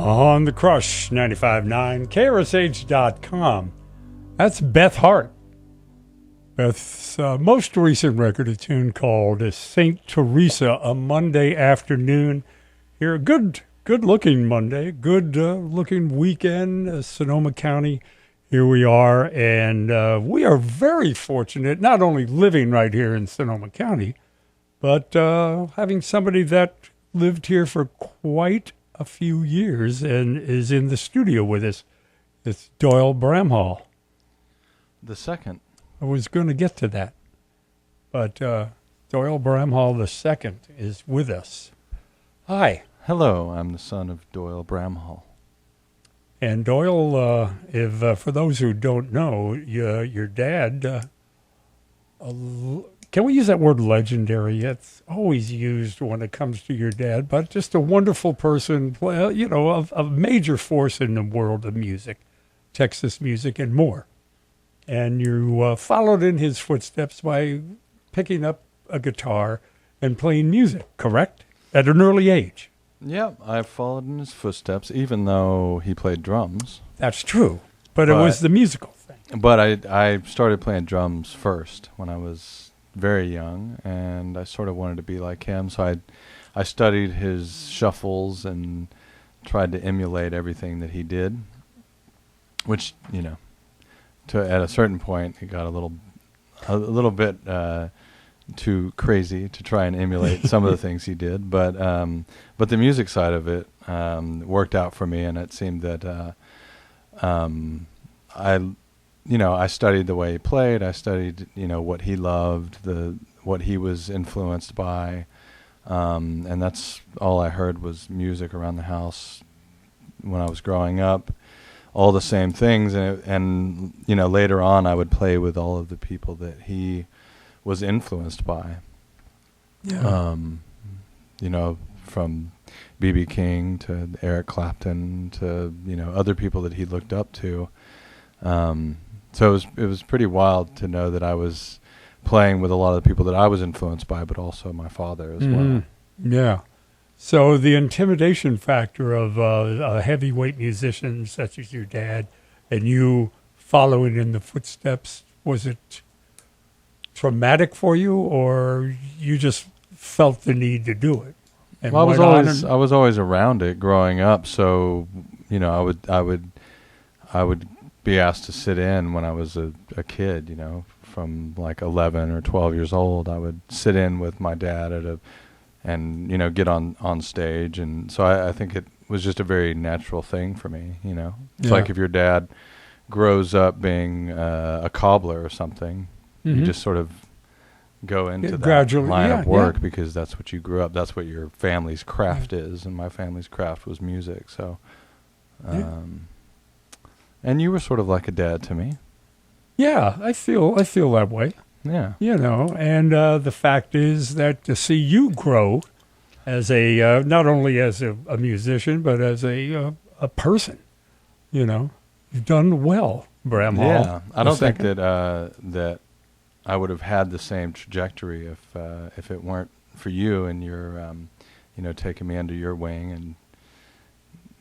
on the Crush 95.9, KRSH.com. That's Beth Hart. Beth's most recent record, a tune called St. Teresa, a Monday afternoon. Here, a good-looking Monday, good-looking weekend, Sonoma County. Here we are, and we are very fortunate, not only living right here in Sonoma County, but having somebody that lived here for quite a few years and is in the studio with us. It's Doyle Bramhall. The second. I was going to get to that, but Doyle Bramhall the second is with us. Hi. Hello, I'm the son of Doyle Bramhall. And Doyle, if for those who don't know, your dad, can we use that word legendary? It's always used when it comes to your dad, but just a wonderful person, a major force in the world of music, Texas music and more. And you followed in his footsteps by picking up a guitar and playing music, correct? At an early age. Yeah, I followed in his footsteps, even though he played drums. That's true, but it was the musical thing. But I started playing drums first when I was very young, and I sort of wanted to be like him, so I studied his shuffles and tried to emulate everything that he did, which, at a certain point, it got a little bit too crazy to try and emulate some of the things he did, but the music side of it worked out for me, and it seemed that I studied the way he played. I studied what he loved, what he was influenced by, and that's all I heard was music around the house when I was growing up. All the same things, and later on I would play with all of the people that he was influenced by. Yeah. From B.B. King to Eric Clapton to other people that he looked up to. So it was pretty wild to know that I was playing with a lot of the people that I was influenced by, but also my father as well. Yeah. So the intimidation factor of a heavyweight musician such as your dad and you following in the footsteps, was it traumatic for you, or you just felt the need to do it? And well, I was always around it growing up, so I would be asked to sit in when I was a kid. From like 11 or 12 years old, I would sit in with my dad and get on stage, and so I think it was just a very natural thing for me. It's like if your dad grows up being a cobbler or something, you just sort of go into that line of work because that's what you grew up. That's what your family's craft is, and my family's craft was music. So, and you were sort of like a dad to me. Yeah, I feel that way. Yeah. And the fact is that to see you grow as not only as a musician, but as a person, you've done well, Bramhall. Yeah, I don't think that I would have had the same trajectory if it weren't for you and your, taking me under your wing and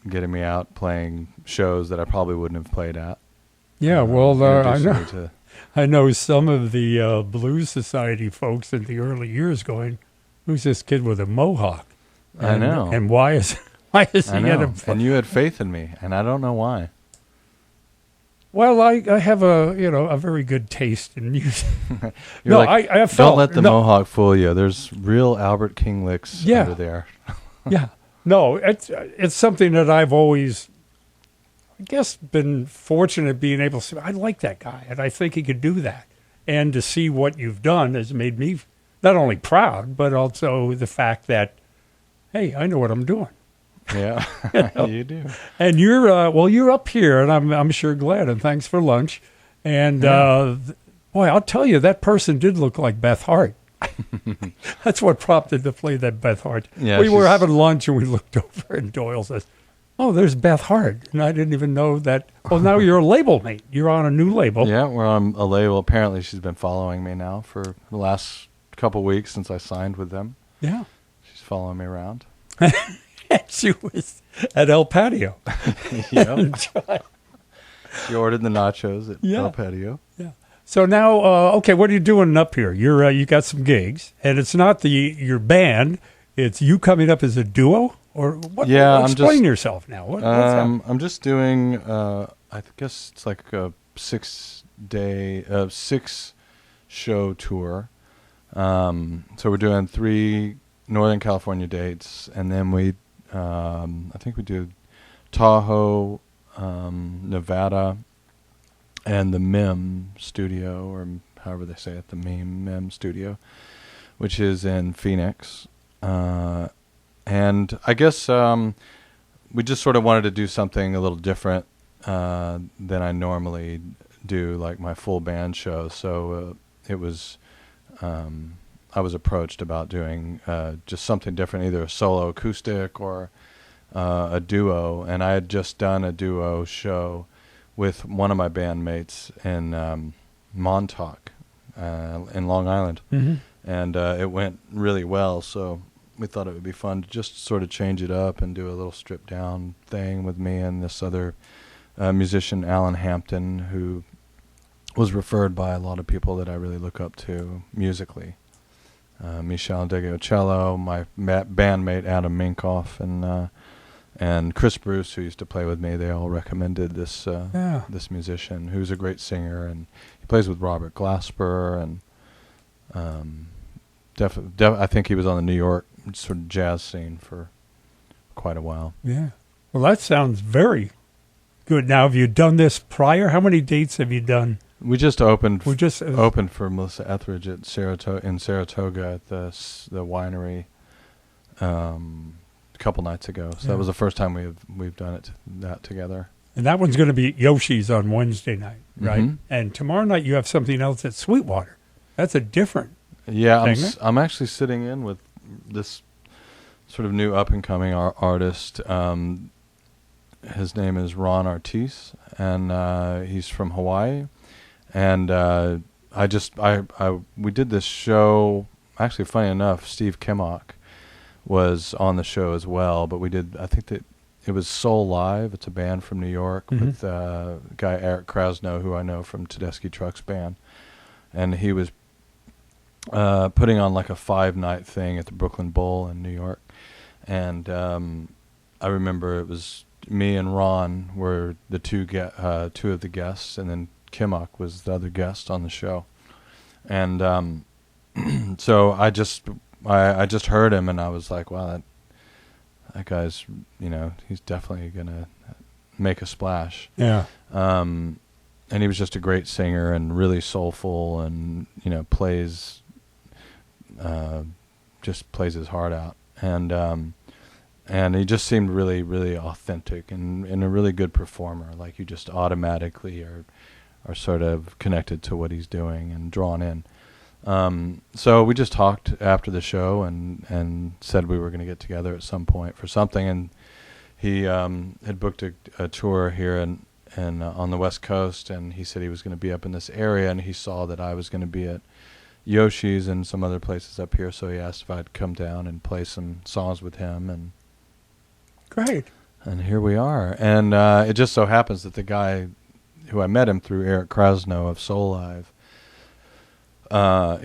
getting me out playing shows that I probably wouldn't have played at. Yeah, well, I know some of the Blues Society folks in the early years going, "Who's this kid with a mohawk?" I know. And why is he at a... And you had faith in me, and I don't know why. Well, I have a very good taste in music. I felt, don't let the mohawk fool you. There's real Albert King licks under there. Yeah. No, it's something that I've always, I guess, been fortunate being able to say, I like that guy, and I think he could do that. And to see what you've done has made me not only proud, but also the fact that, hey, I know what I'm doing. Yeah, you do. And you're up here, and I'm sure glad, and thanks for lunch. And boy, I'll tell you, that person did look like Beth Hart. That's what prompted to play that Beth Hart. Yeah, we were having lunch, and we looked over, and Doyle says, "Oh, there's Beth Hart," and I didn't even know that. Well, now you're a label mate. You're on a new label. Yeah, we're on a label. Apparently, she's been following me now for the last couple weeks since I signed with them. Yeah, she's following me around. And she was at El Patio. Yep. She ordered the nachos at Yeah. El Patio. Yeah. So now, okay, what are you doing up here? You're you got some gigs, and it's not your band. It's you coming up as a duo, or what? Yeah, explain yourself now. What's happening? I'm just doing. I guess it's like a 6-show tour. So we're doing 3 Northern California dates, and then I think we do Tahoe, Nevada, and the MIM studio, or however they say it, the MIM studio, which is in Phoenix. And I guess we just sort of wanted to do something a little different than I normally do, like my full band show. So it was, I was approached about doing just something different, either a solo acoustic or a duo. And I had just done a duo show with one of my bandmates in Montauk in Long Island. Mm-hmm. And it went really well, so we thought it would be fun to just sort of change it up and do a little stripped down thing with me and this other musician, Alan Hampton, who was referred by a lot of people that I really look up to musically. Michel Degocello, my bandmate Adam Minkoff, and Chris Bruce, who used to play with me. They all recommended this this musician, who's a great singer, and he plays with Robert Glasper, and I think he was on the New York sort of jazz scene for quite a while. Yeah. Well, that sounds very good. Now, have you done this prior? How many dates have you done? We just opened. Opened for Melissa Etheridge at Saratoga at the winery a couple nights ago. So that was the first time we've done that together. And that one's going to be Yoshi's on Wednesday night, right? Mm-hmm. And tomorrow night you have something else at Sweetwater. That's a different. Yeah, I'm actually sitting in with this sort of new up-and-coming artist. His name is Ron Artis, and he's from Hawaii. And we did this show. Actually, funny enough, Steve Kimmock was on the show as well. But I think that it was Soul Live. It's a band from New York with guy Eric Krasno, who I know from Tedeschi Trucks band, and he was putting on like a 5-night thing at the Brooklyn Bowl in New York. And I remember it was me and Ron were the two of the guests, and then Kimmock was the other guest on the show. And so I just heard him, and I was like, wow, that guy's, he's definitely gonna make a splash. Yeah. And he was just a great singer and really soulful, and plays his heart out, and he just seemed really, really authentic and a really good performer. Like, you just automatically are sort of connected to what he's doing and drawn in. So we just talked after the show and said we were going to get together at some point for something. And he had booked a tour here and on the West Coast, and he said he was going to be up in this area, and he saw that I was going to be at Yoshi's and some other places up here, so he asked if I'd come down and play some songs with him. And great. And here we are. And it just so happens that the guy who I met him through, Eric Krasno of Soul Live,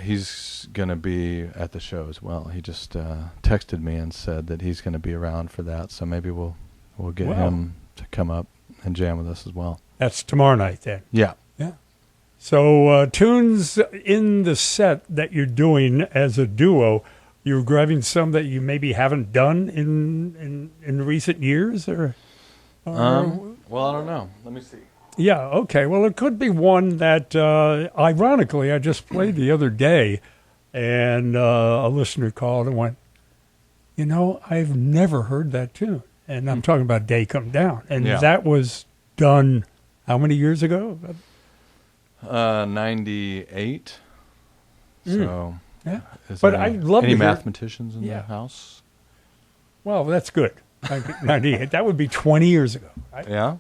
he's going to be at the show as well. He just texted me and said that he's going to be around for that, so maybe we'll get him to come up and jam with us as well. That's tomorrow night then. Yeah. Yeah. So tunes in the set that you're doing as a duo, you're grabbing some that you maybe haven't done in recent years, or well, I don't know. Let me see. Yeah, okay. Well, it could be one that, ironically, I just played the other day, and a listener called and went, I've never heard that tune. And I'm talking about Day Come Down. And that was done how many years ago? 98. So, yeah. But I'd love any to hear mathematicians in the house? Well, that's good. 98. That would be 20 years ago, right? Yeah.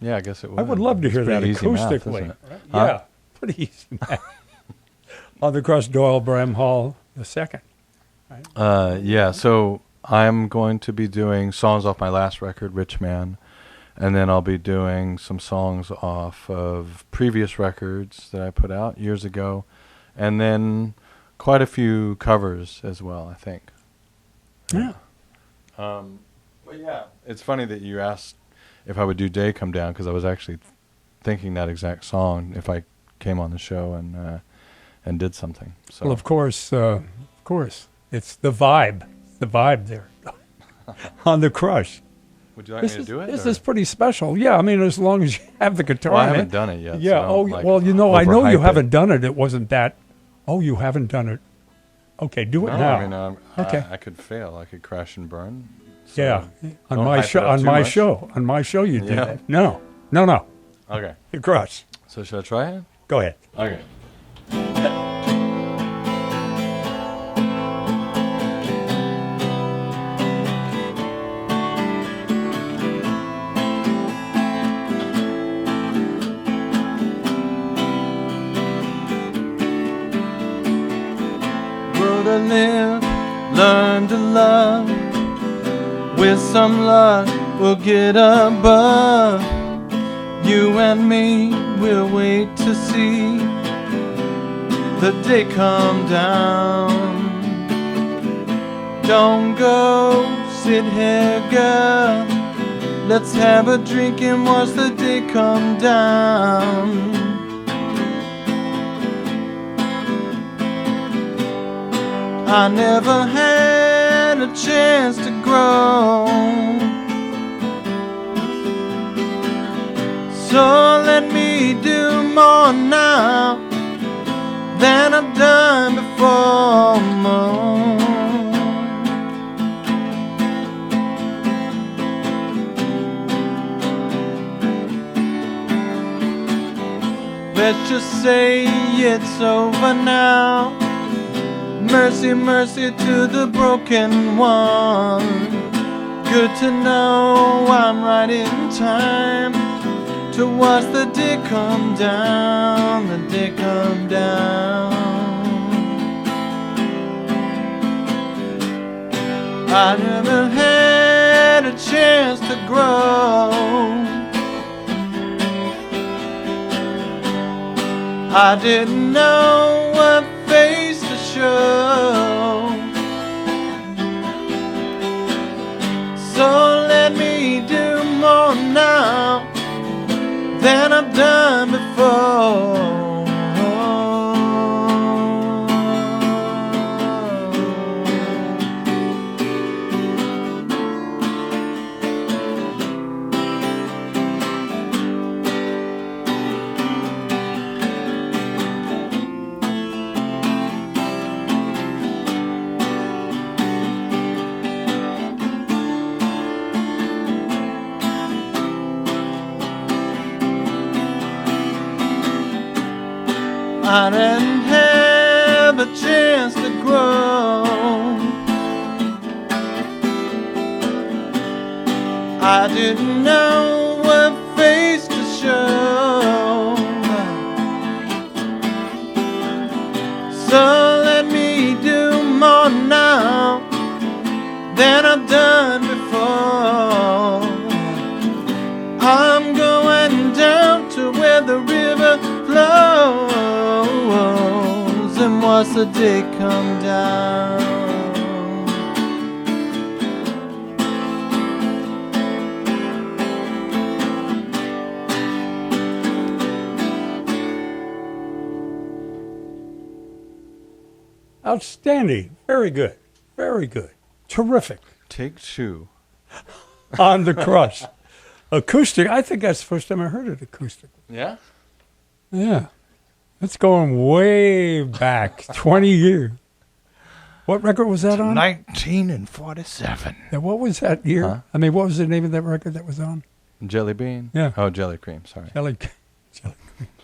Yeah, I guess it would. I would love to hear that acoustically. Math, right? Huh? Yeah, pretty easy math. On the cross, Doyle Bramhall II. Right? Yeah, so I'm going to be doing songs off my last record, Rich Man, and then I'll be doing some songs off of previous records that I put out years ago, and then quite a few covers as well, I think. Yeah. But yeah, it's funny that you asked if I would do Day Come Down, because I was actually thinking that exact song if I came on the show and did something. So. Well, of course, it's the vibe there on the Crush. Would you like me to do it? This is pretty special. Yeah, I mean, as long as you have the guitar. Well, I in haven't it. done it yet. Yeah. So I know you overhype haven't it. done it. It wasn't that. Oh, you haven't done it. Okay, do it No, now. I mean, Okay. I could fail. I could crash and burn. So Yeah, on don't my hype it show. up On too my much. show. On my show, you did Yeah. that. No. Okay. The Crush. So should I try it? Go ahead. Okay. Grow to live, learn to love. With some luck, we'll get above. You and me will wait to see the day come down. Don't go, sit here, girl. Let's have a drink and watch the day come down. I never had a chance to grow, so let me do more now than I've done before. Let's just say it's over now. Mercy, mercy to the broken one. Good to know I'm right in time to watch the day come down, the day come down. I never had a chance to grow. I didn't know what face to show. So let me do more now than I've done before. I didn't have a chance to grow. I didn't know what face to show. So let me do more now than I've done before. I'm going down to where the river flows and watch the day come down. Outstanding. Very good. Very good. Terrific. Take two. On the Crush. Acoustic. I think that's the first time I heard it acoustic. Yeah? Yeah. That's going way back, 20 years. What record was that on? 1947. Yeah, what was that year? Huh? I mean, what was the name of that record that was on? Jelly Bean? Yeah. Oh, Jelly Cream, sorry. Jelly.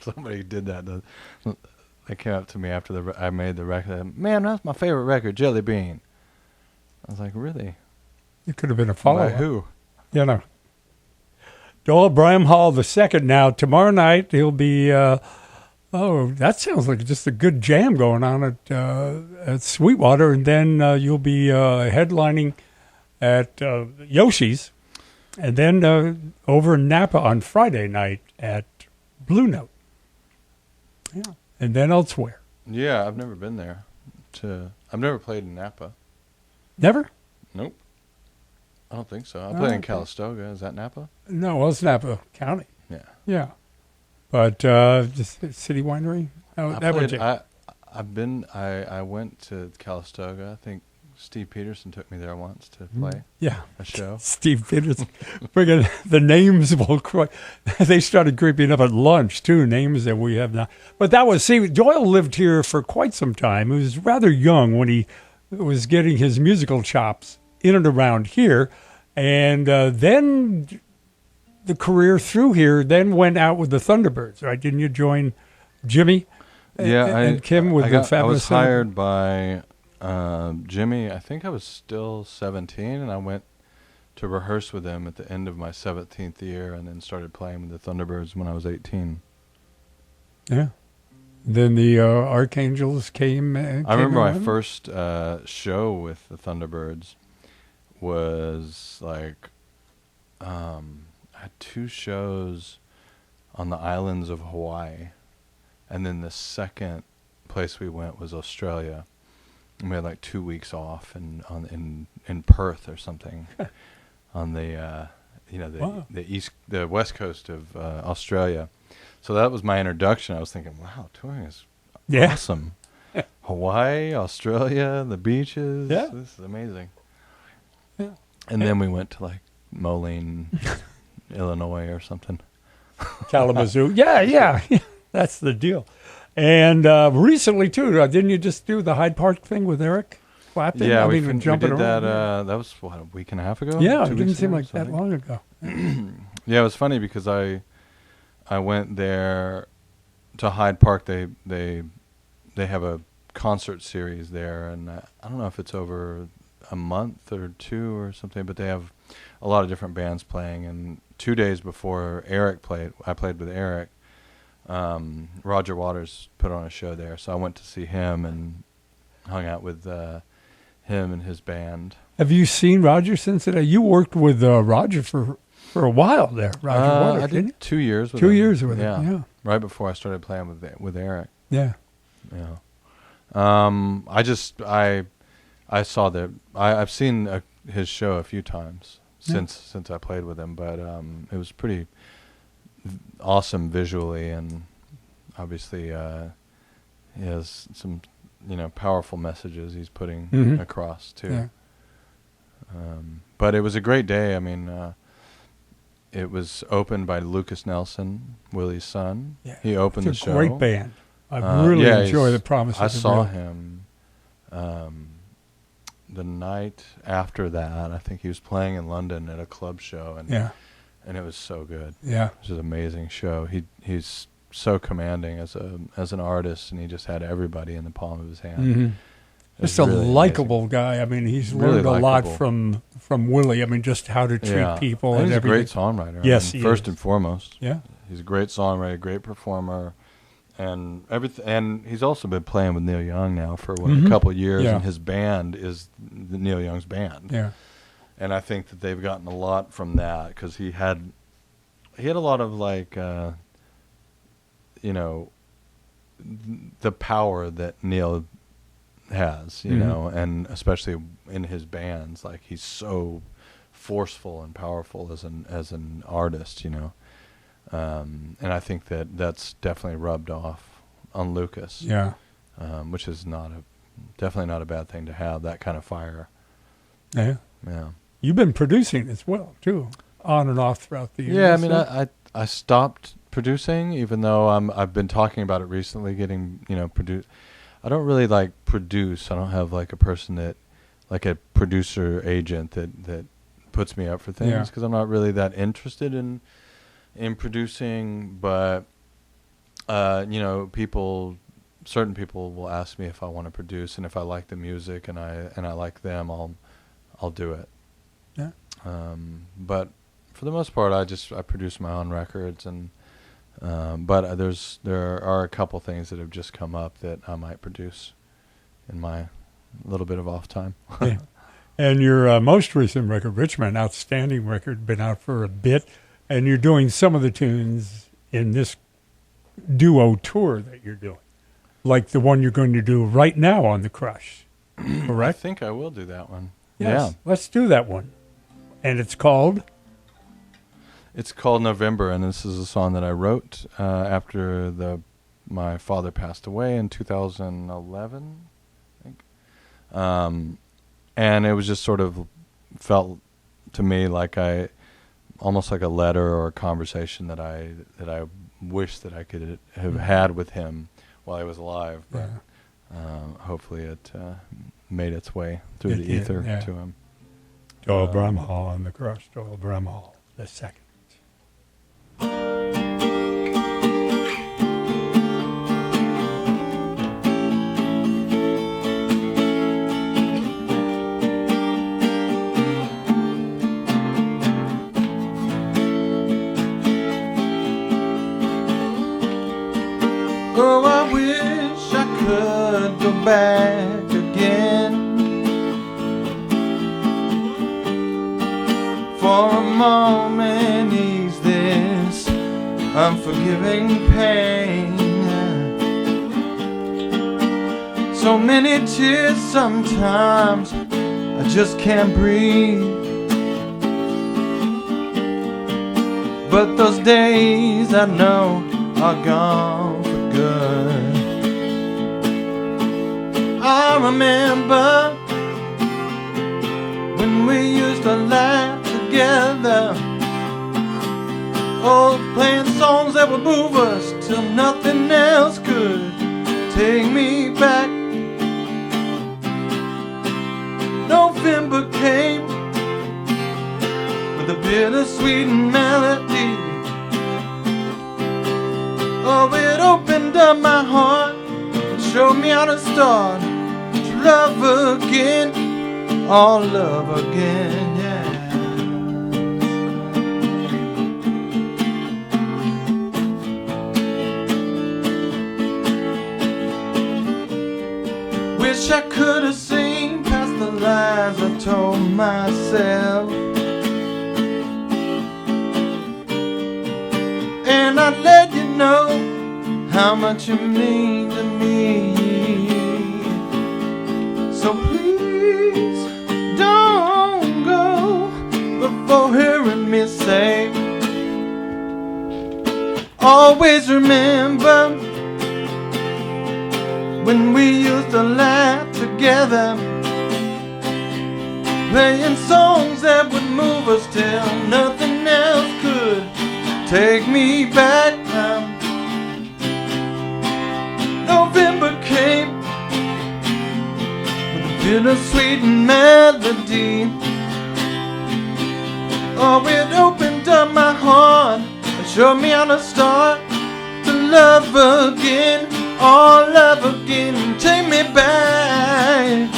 Somebody did that. They came up to me after I made the record. Man, that's my favorite record, Jelly Bean. I was like, really? It could have been a follow-up. By who? You know. Doyle Bramhall II now. Tomorrow night he'll be, that sounds like just a good jam going on at Sweetwater. And then you'll be headlining at Yoshi's, and then over in Napa on Friday night at Blue Note. Yeah, and then elsewhere. Yeah, I've never been there. I've never played in Napa. Never? Nope. I don't think so. I played in Calistoga. Is that Napa? No, well, it's Napa County. Yeah. Yeah. But just City Winery? No, I went to Calistoga. I think Steve Peterson took me there once to play a show. Steve Peterson. Friggin' the names will they started creeping up at lunch, too, names that we have now. But Doyle lived here for quite some time. He was rather young when he was getting his musical chops in and around here. And then the career through here then went out with the Thunderbirds, right? Didn't you join Jimmy and Kim with the Fabulous? I was hired by Jimmy. I think I was still 17, and I went to rehearse with him at the end of my 17th year, and then started playing with the Thunderbirds when I was 18. Yeah. Then the Archangels came. I remember my first show with the Thunderbirds was like, I had 2 shows on the islands of Hawaii, and then the second place we went was Australia. And we had like 2 weeks off in Perth or something, on the the west coast of Australia. So that was my introduction. I was thinking, wow, touring is awesome. Hawaii, Australia, the beaches. Yeah. This is amazing. Yeah. And then we went to like Moline, Illinois or something. Kalamazoo. Yeah. That's the deal. And recently, too, didn't you just do the Hyde Park thing with Eric Clapton? Yeah, we jumping did around. That was, a week and a half ago? Yeah, it didn't seem like that long ago. Yeah, it was funny because I went there to Hyde Park. They have a concert series there, and I don't know if it's over a month or 2 or something, but they have a lot of different bands playing. And 2 days before Eric played, I played with Eric. Roger Waters put on a show there, so I went to see him and hung out with him and his band. Have you seen Roger since today? You worked with Roger for a while there, Roger Waters. I did 2 years with 2 him. years with him, yeah. Right before I started playing with Eric. Yeah. Yeah. I saw that. I've seen his show a few times since I played with him, but it was pretty awesome visually, and obviously he has some powerful messages he's putting across too. Yeah. But it was a great day. I mean, it was opened by Lucas Nelson, Willie's son. Yeah. He opened the show. It's a great band. I really enjoy the Promises. I saw him the night after that. I think he was playing in London at a club show, and it was so good. Yeah, it was an amazing show. He's so commanding as an artist, and he just had everybody in the palm of his hand. Mm-hmm. Just a really likable guy. I mean, he's learned a lot from Willie. I mean, just how to treat people and he's everything. He's a great songwriter. Yes, first and foremost. Yeah, he's a great songwriter, great performer, and everything. And he's also been playing with Neil Young now for a couple of years, and his band is Neil Young's band. Yeah, and I think that they've gotten a lot from that because he had a lot of the power that Neil has, you know, and especially in his bands, like he's so forceful and powerful as an artist, and I think that's definitely rubbed off on Lucas. Yeah, which is definitely not a bad thing to have, that kind of fire. Yeah, yeah. You've been producing as well too, on and off throughout the years. Yeah, I mean, I stopped producing, even though I've been talking about it recently, getting produced. I don't really produce. I don't have a person that, a producer agent that puts me up for things, because I'm not really that interested in producing. But certain people will ask me if I want to produce, and if I like the music and I like them, I'll do it. Yeah. But for the most part, I produce my own records, and but there are a couple things that have just come up that I might produce in my little bit of off time. And your most recent record, Richmond, outstanding record, been out for a bit, and you're doing some of the tunes in this duo tour that you're doing, like the one you're going to do right now on The Crush, correct? I think I will do that one. Yes, Yeah. let's do that one. And it's called? It's called November, and this is a song that I wrote after my father passed away in 2011, I think. And it was just sort of felt to me like almost like a letter or a conversation that I wish that I could have had with him while he was alive. But hopefully it made its way through the ether to him. Doyle Bramhall on The Crush. Doyle Bramhall, the second. Oh, I wish I could go back again for a moment, ease this unforgiving pain. So many tears sometimes I just can't breathe. But those days I know are gone for good. I remember when we used to laugh together, oh, playing songs that would move us till nothing else could take me back. November came with a bittersweet melody. Oh, it opened up my heart and showed me how to start to love again, all love again, yeah. Wish I could have seen past the lies I told myself, and I'd let you know how much you mean to me. So please don't go before hearing me say, always remember when we used to laugh together, playing songs that would move us till nothing else could take me back. November came with a bittersweet melody. Oh, it opened up my heart and showed me how to start to love again, all love again. Take me back.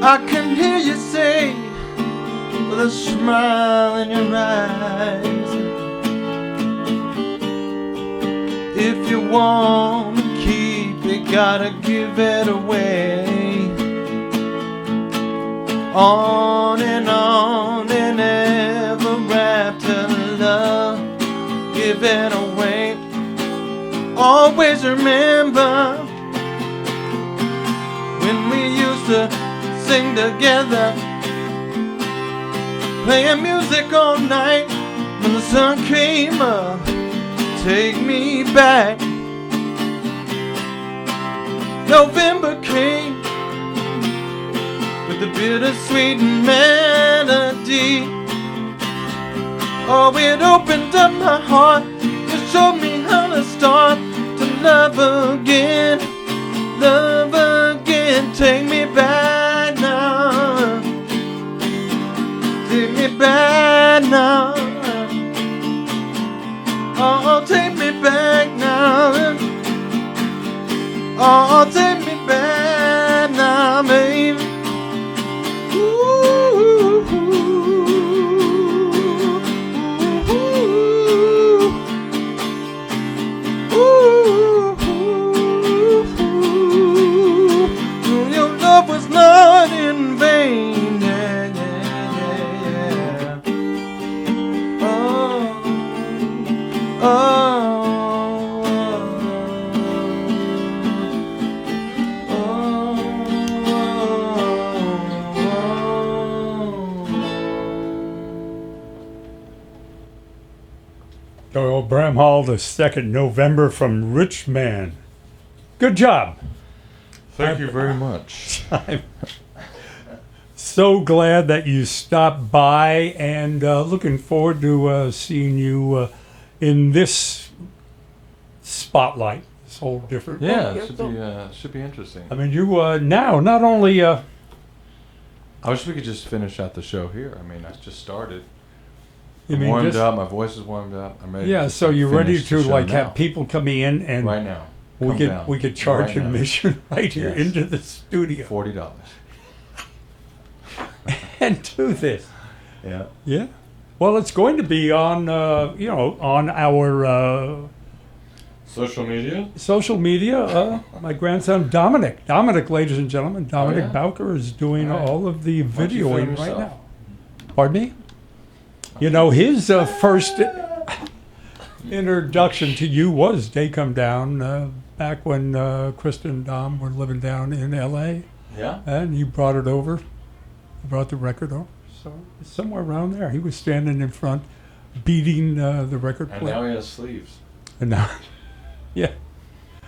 I can hear you say with a smile in your eyes, if you want to keep it, gotta give it away. On and ever after love, give it away. Always remember when we used to sing together, playing music all night when the sun came up. Take me back. November came with a bittersweet melody. Oh, it opened up my heart, it showed me how to start to love again, love again. Take me back now, take me back now. Doyle Bramhall, the 2nd November from Richmond. Good job. Thank you very much. I'm so glad that you stopped by, and looking forward to seeing you in this spotlight. This whole different. Yeah, it should be interesting. I mean, you now not only. I wish we could just finish out the show here. I mean, I just started. I'm warmed up. My voice is warmed up. I'm ready. Yeah, to so you're ready finish the to show like now. have people coming in and Right now. we could charge Right now. admission right here Yes. into the studio $40. and do this. Yeah. Yeah. Well, it's going to be on on our Social media. social media. My grandson Dominic, ladies and gentlemen, Dominic yeah? Bowker is doing All right. all of the Why don't you film videoing right yourself? now. Pardon me? You know, his first introduction to you was Day Come Down back when Krista and Dom were living down in L.A. Yeah. And he brought it over. He brought the record over. So it's somewhere around there. He was standing in front, beating the record And player. now he has sleeves. And now, yeah.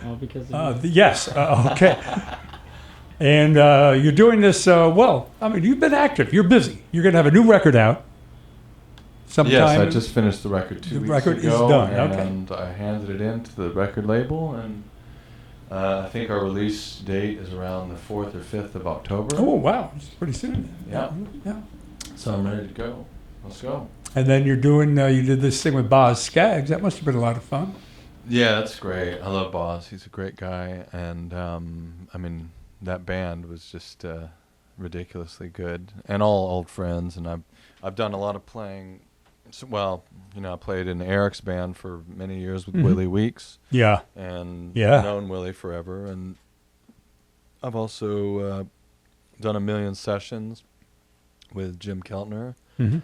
All because of Yes. Okay. And you're doing this well. I mean, you've been active. You're busy. You're going to have a new record out sometime. Yes, I just finished the record 2 The weeks record is ago, done, okay. and I handed it in to the record label, and I think our release date is around the 4th or 5th of October. Oh, wow. It's pretty soon. Yeah. Yeah. So I'm ready to go. Let's go. And then you're doing, you did this thing with Boz Skaggs. That must have been a lot of fun. Yeah, that's great. I love Boz. He's a great guy, and I mean, that band was just ridiculously good, and all old friends. And I've done a lot of playing. Well, I played in Eric's band for many years with Willie Weeks, Yeah. and Yeah. known Willie forever. And I've also done a million sessions with Jim Keltner, Mm-hmm.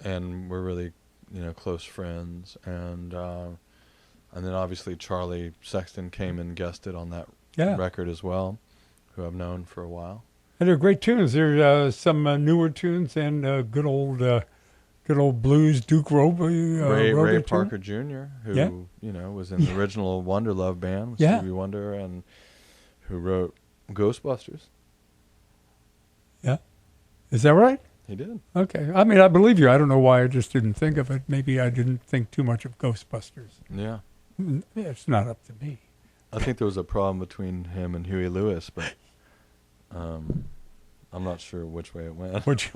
and we're really close friends. And then obviously Charlie Sexton came and guested on that Yeah. record as well, who I've known for a while. And they're great tunes. There's some newer tunes and good old blues. Duke Roby. Ray wrote a tune. Parker Jr., who Yeah. was in the original Wonder Love band with Yeah. Stevie Wonder, and who wrote Ghostbusters. Yeah. Is that right? He did. Okay. I mean, I believe you. I don't know why I just didn't think of it. Maybe I didn't think too much of Ghostbusters. Yeah. Yeah, it's not up to me. I think there was a problem between him and Huey Lewis, but I'm not sure which way it went. Which,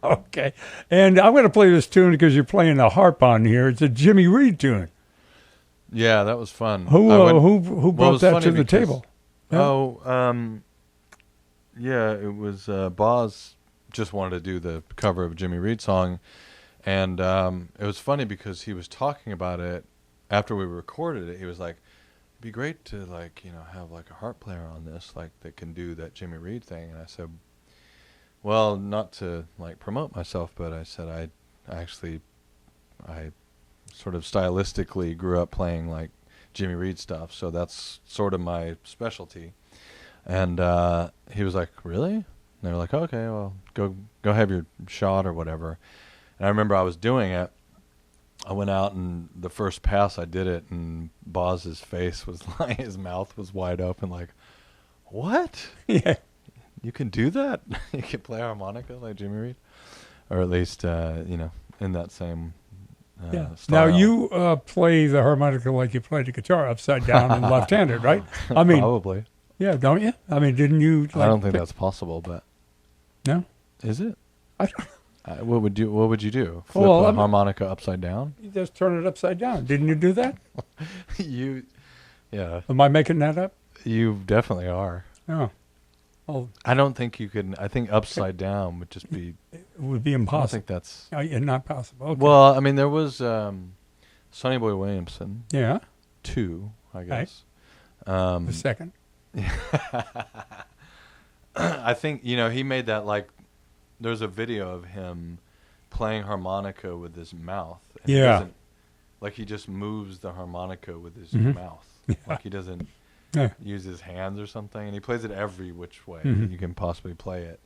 okay. And I'm going to play this tune because you're playing the harp on here. It's a Jimmy Reed tune. Yeah, that was fun. Who it brought was that funny to the because- table? Yeah. Oh, yeah, it was Boz just wanted to do the cover of a Jimmy Reed song, and it was funny because he was talking about it after we recorded it. He was like, "It'd be great to have like a harp player on this, like that can do that Jimmy Reed thing." And I said, "Well, not to like promote myself, but I said I sort of stylistically grew up playing like Jimmy Reed stuff, so that's sort of my specialty." And he was like, "Really?" And they were like, "Okay, well, go have your shot or whatever." And I remember I was doing it. I went out, and the first pass I did it, and Boz's face was like, his mouth was wide open, like, "What? Yeah. You can do that? You can play harmonica like Jimmy Reed?" Or at least, in that same Yeah. style. Now you play the harmonica like you play the guitar, upside down and left-handed, right? I mean, Probably. yeah, don't you? I mean, didn't you? Like, I don't think that's possible, but No, is it? I don't. What would you do? Flip Well, a I'm- harmonica upside down? You just turn it upside down. Didn't you do that? Yeah, Am I making that up? you definitely are. No. Oh, I don't think you could. I think upside down would just be. it would be I don't impossible. think that's. Oh, yeah, not possible. Okay. Well, I mean, there was Sonny Boy Williamson yeah, 2, I guess. the second. I think he made that like. There's a video of him playing harmonica with his mouth. And he Yeah. doesn't- like he just moves the harmonica with his Mhm. mouth. Like he doesn't Yeah. use his hands or something, and he plays it every which way Mhm. you can possibly play it.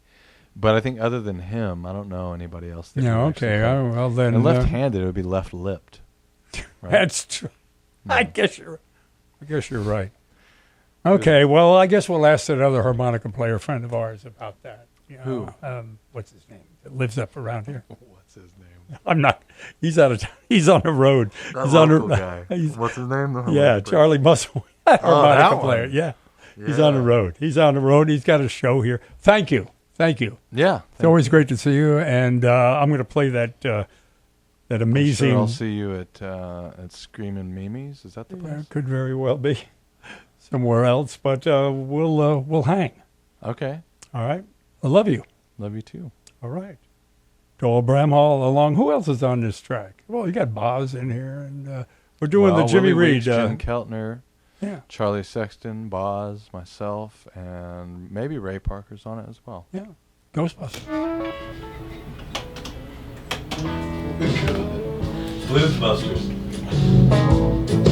But I think other than him, I don't know anybody else. That No, would actually okay. play. Well, then. And left-handed, it would be left-lipped. Right? That's true. No. I guess you're right. Okay, well, I guess we'll ask that other harmonica player friend of ours about that. You know, Who? What's his name? That lives up around here. What's his name? I'm not. He's out of town. He's on the road. That he's on local guy. What's his name? Yeah, Charlie Muscle. Harmonica that player. one. Yeah. He's on the road. He's got a show here. Thank you. Yeah. It's always great to see you. And I'm going to play that amazing. I'm sure I'll see you at Screamin' Mimi's. Is that the place? Could very well be somewhere else, but we'll hang. Okay. All right. I love you. Love you too. All right. Doyle Bramhall along. Who else is on this track? Well, you got Boz in here, and we're doing the Jimmy Willie Reed. Weeks, Jim Keltner, Yeah. Charlie Sexton, Boz, myself, and maybe Ray Parker's on it as well. Yeah. Ghostbusters. Bluesbusters.